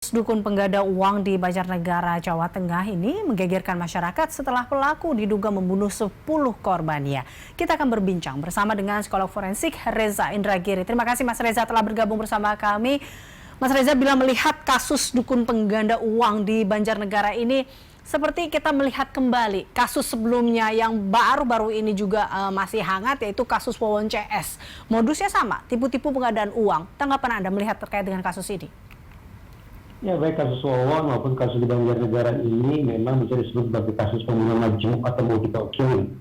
Dukun pengganda uang di Banjarnegara, Jawa Tengah ini menggegerkan masyarakat setelah pelaku diduga membunuh 10 korbannya. Kita akan berbincang bersama dengan psikolog forensik Reza Indragiri. Terima kasih Mas Reza telah bergabung bersama kami. Mas Reza, bila melihat kasus dukun pengganda uang di Banjarnegara ini, seperti kita melihat kembali kasus sebelumnya yang baru-baru ini juga masih hangat, yaitu kasus Wawon CS. Modusnya sama, tipu-tipu penggandaan uang. Tanggapan Anda melihat terkait dengan kasus ini? Ya, baik kasus Wawon maupun kasus di Banjarnegara ini memang bisa disebut sebagai kasus pembunuhan majemuk atau multiple killing.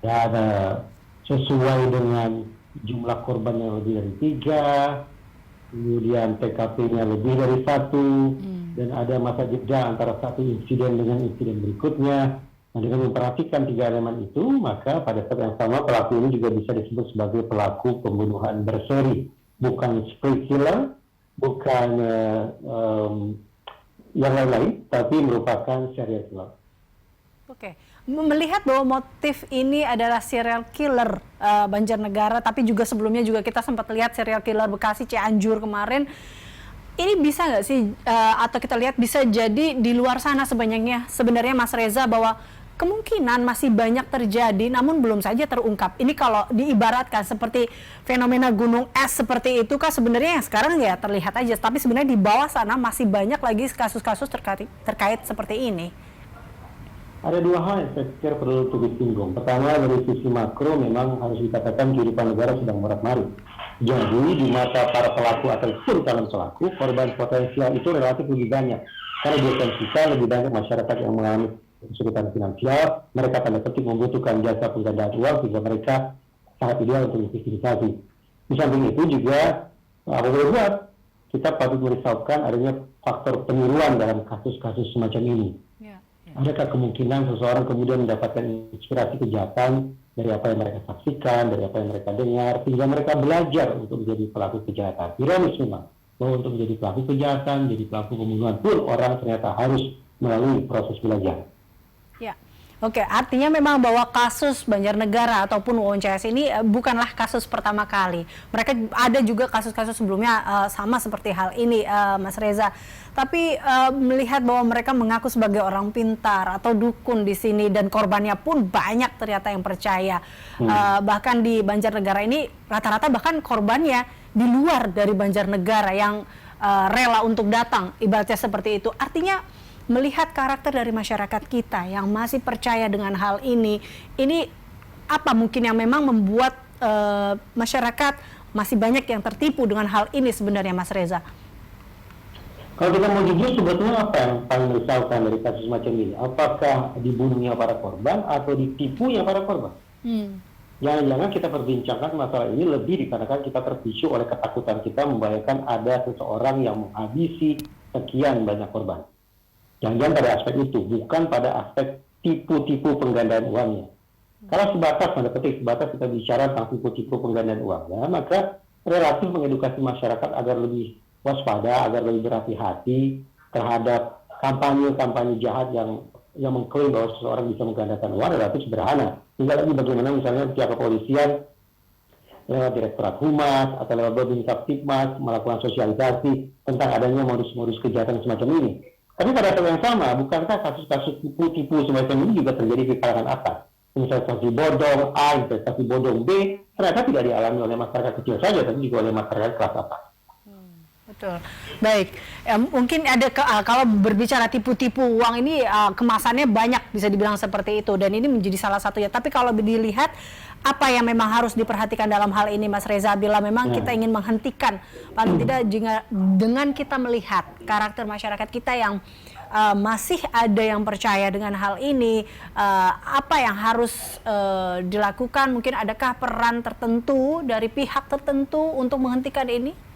Ya, sesuai dengan jumlah korban yang lebih dari 3, kemudian TKP-nya lebih dari 1, dan ada masa jeda antara satu insiden dengan insiden berikutnya. Nah, dengan memperhatikan 3 elemen itu, maka pada saat yang sama pelaku ini juga bisa disebut sebagai pelaku pembunuhan berseri, bukan spree killer, bukan yang lain-lain, tapi merupakan serial killer. Oke, melihat bahwa motif ini adalah serial killer Banjarnegara, tapi juga sebelumnya juga kita sempat lihat serial killer Bekasi Cianjur kemarin. Ini bisa nggak sih, atau kita lihat bisa jadi di luar sana sebenarnya Mas Reza, bahwa kemungkinan masih banyak terjadi namun belum saja terungkap. Ini kalau diibaratkan seperti fenomena gunung es seperti itu kan, sebenarnya yang sekarang ya terlihat aja, tapi sebenarnya di bawah sana masih banyak lagi kasus-kasus terkait seperti ini. Ada 2 hal yang saya pikir perlu untuk disinggung. Pertama, dari sisi makro memang harus dikatakan kehidupan negara sedang morat-marit. Jadi di mata para pelaku ataupun calon pelaku, korban potensial itu relatif lebih banyak. Karena di kita lebih banyak masyarakat yang mengalami kesulitan finansial, mereka tanda petik membutuhkan jasa penggandaan uang sehingga mereka sangat ideal untuk investigasi. Di samping itu juga, apa boleh buat, kita patut merisaukan adanya faktor peniruan dalam kasus-kasus semacam ini. Adakah kemungkinan seseorang kemudian mendapatkan inspirasi kejahatan dari apa yang mereka saksikan, dari apa yang mereka dengar, sehingga mereka belajar untuk menjadi pelaku kejahatan. Ironis memang, bahwa untuk menjadi pelaku kejahatan, menjadi pelaku pembunuhan pun orang ternyata harus melalui proses belajar. Ya, oke. Artinya memang bahwa kasus Banjarnegara ataupun Wawon CS ini bukanlah kasus pertama kali. Mereka ada juga kasus-kasus sebelumnya sama seperti hal ini, Mas Reza. Tapi melihat bahwa mereka mengaku sebagai orang pintar atau dukun di sini, dan korbannya pun banyak ternyata yang percaya. Bahkan di Banjarnegara ini rata-rata bahkan korbannya di luar dari Banjarnegara yang rela untuk datang, ibaratnya seperti itu. Artinya melihat karakter dari masyarakat kita yang masih percaya dengan hal ini apa mungkin yang memang membuat masyarakat masih banyak yang tertipu dengan hal ini sebenarnya, Mas Reza? Kalau kita mau jujur, sebetulnya apa yang paling merisaukan dari kasus macam ini? Apakah dibunuhnya para korban atau ditipunya para korban? Jangan-jangan kita perbincangkan masalah ini lebih dikarenakan kita terpicu oleh ketakutan kita membayangkan ada seseorang yang menghabisi sekian banyak korban. Jangan-jangan pada aspek itu, bukan pada aspek tipu-tipu penggandaan uangnya. Kalau sebatas kita bicara tentang tipu-tipu penggandaan uang, ya, maka relatif mengedukasi masyarakat agar lebih waspada, agar lebih berhati-hati terhadap kampanye-kampanye jahat yang mengklaim bahwa seseorang bisa menggandakan uang relatif sederhana. Tinggal lagi bagaimana misalnya pihak kepolisian lewat Direktorat Humas atau lewat Babin Kaptipmas melakukan sosialisasi tentang adanya modus-modus kejahatan semacam ini. Tapi pada saat yang sama, bukankah kasus-kasus tipu-tipu semacam ini juga terjadi di kalangan atas? Investasi bodong A, investasi bodong B, ternyata tidak dialami oleh masyarakat kecil saja, tapi juga oleh masyarakat kelas atas. Betul. Baik, mungkin ada kalau berbicara tipu-tipu uang ini kemasannya banyak, bisa dibilang seperti itu, dan ini menjadi salah satunya. Tapi kalau dilihat apa yang memang harus diperhatikan dalam hal ini, Mas Reza, bila memang kita ingin menghentikan, paling tidak dengan kita melihat karakter masyarakat kita yang masih ada yang percaya dengan hal ini, apa yang harus dilakukan? Mungkin adakah peran tertentu dari pihak tertentu untuk menghentikan ini?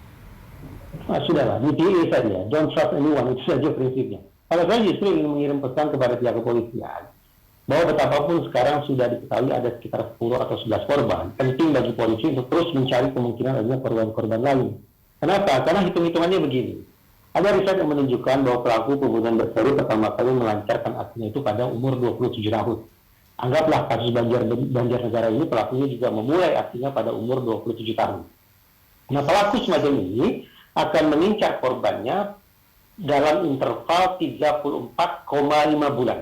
Nah, sudahlah, dipilih saja. Don't trust anyone, itu saja prinsipnya. Kalau saya justru ingin mengirim pesan kepada pihak kepolisian, bahwa betapapun sekarang sudah diketahui ada sekitar 10 atau 11 korban, penting bagi polisi untuk terus mencari kemungkinan adanya korban-korban lain. Kenapa? Karena hitung-hitungannya begini. Ada riset yang menunjukkan bahwa pelaku pembunuhan berseri pertama kali melancarkan aksinya itu pada umur 27 tahun. Anggaplah kasus Banjarnegara ini pelakunya juga memulai aksinya pada umur 27 tahun. Nah, pelaku semacam ini akan mengincar korbannya dalam interval 34,5 bulan.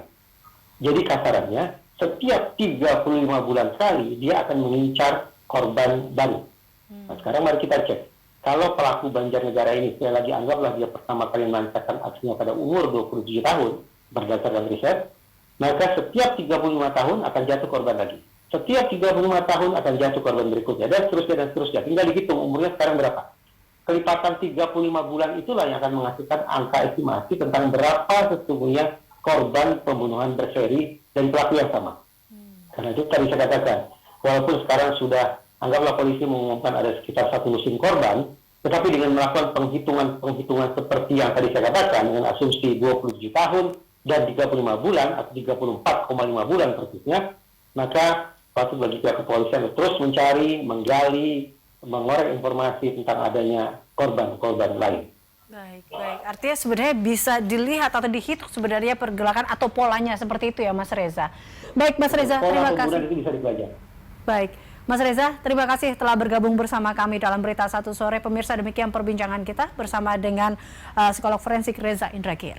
Jadi kasarannya, setiap 35 bulan sekali dia akan mengincar korban baru. Nah, sekarang mari kita cek. Kalau pelaku Banjarnegara ini, sekali lagi anggaplah dia pertama kali melancarkan aksinya pada umur 27 tahun, berdasarkan riset, maka setiap 35 tahun akan jatuh korban lagi. Setiap 35 tahun akan jatuh korban berikutnya, dan seterusnya, dan seterusnya. Tinggal dihitung umurnya sekarang berapa. Kelipatan 35 bulan itulah yang akan menghasilkan angka estimasi tentang berapa sesungguhnya korban pembunuhan berseri dari pelaku yang sama. Karena itu tadi saya katakan, walaupun sekarang sudah, anggaplah polisi mengumumkan ada sekitar 1 lusin korban, tetapi dengan melakukan penghitungan seperti yang tadi saya katakan, dengan asumsi 27 tahun dan 35 bulan, atau 34,5 bulan persisnya, maka patut bagi pihak kepolisian terus mencari, menggali, mengorek informasi tentang adanya korban-korban lain. Baik, baik. Artinya sebenarnya bisa dilihat atau dihitung sebenarnya pergerakan atau polanya seperti itu ya, Mas Reza. Baik, Mas Reza, terima kasih. Itu bisa dipelajari. Baik, Mas Reza, terima kasih telah bergabung bersama kami dalam Berita Satu Sore. Pemirsa, demikian perbincangan kita bersama dengan psikolog forensik Reza Indragiri.